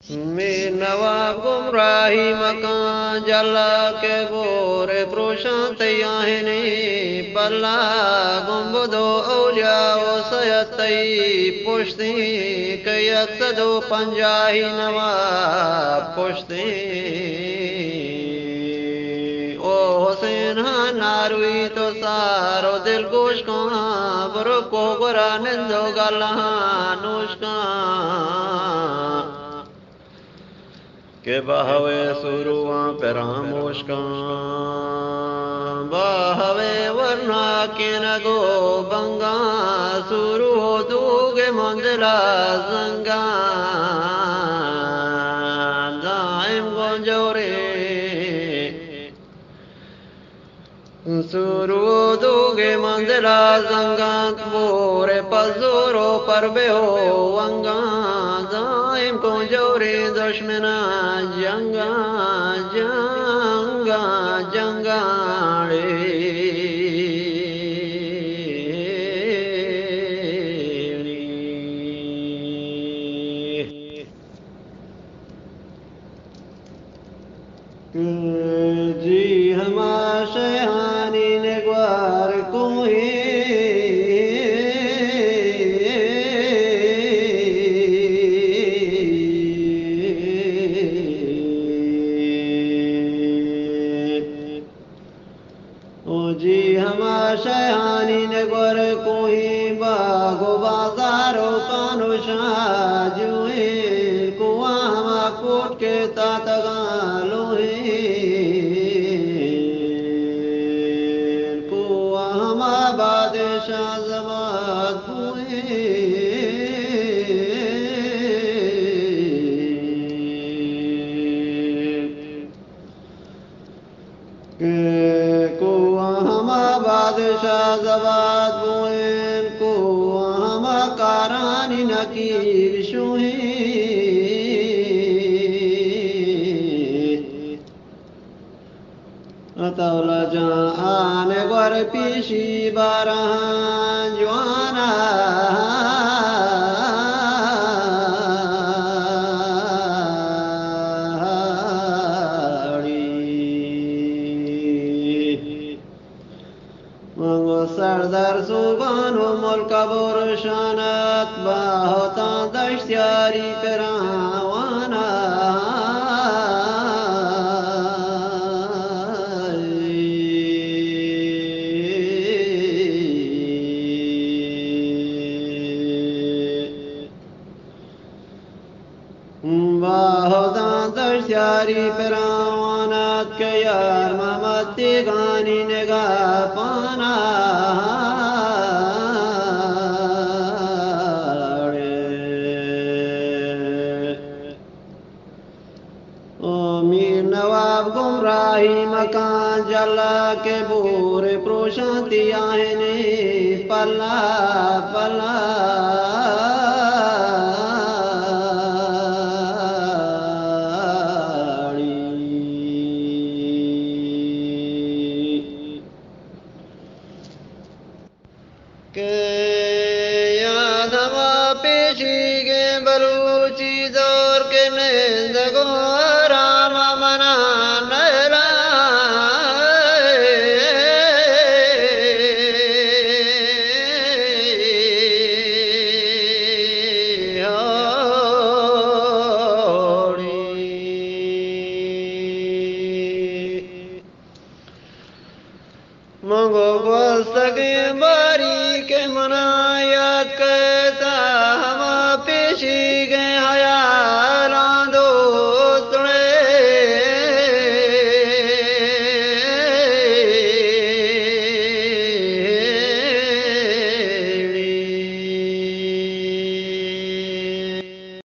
मीर नवाब गुमराही मकान जला के बोरे प्रोशांत याहिनी पल्ला गुम्बदो औलिया ओ सयतई पुश्ती कयसदो पंजाही नवाब पुश्ती ओ हुसैन नारुई तो सारो दिल गोश का बरो को गोरा निंदो गला नोश का के बहवे सुरुआ पेरामोश का बहवे वरना के नगो बंगा सुरु दूगे मंजिला जंगा दाइम गोंजोरे सुरु दूगे मंजिला जंगा बोरे पजोरो पर बेहो वंगा दाइम गोंजोरे दुश्मना जंगा जंगा जंगाड़े जी हमा शहानी ने ग्वार को ही शहानी ने गोर कोई बागो बाजारो कानो शाजुए कुआ हमा कोट के तातगालो कुआ हमा बादशाह जमात हुए बादशाह जबाद बुएन को हम कारानी नकीर शुही अतौला जान गर पीशी बारह जवाना सरदार सुबानो मुल्का बुरशानत बाहोता दश्यारी पेरावाना बाहोता दश्यारी पेरावानत के यार ममती गानी निगा पाना गुमराही मकान जला के बोरे प्रोशांति आने पल्ला पल्ला के याद पेशी के बलूची दौर के नंदगो राम मना मंगो सगे बारी के मना याद करता हम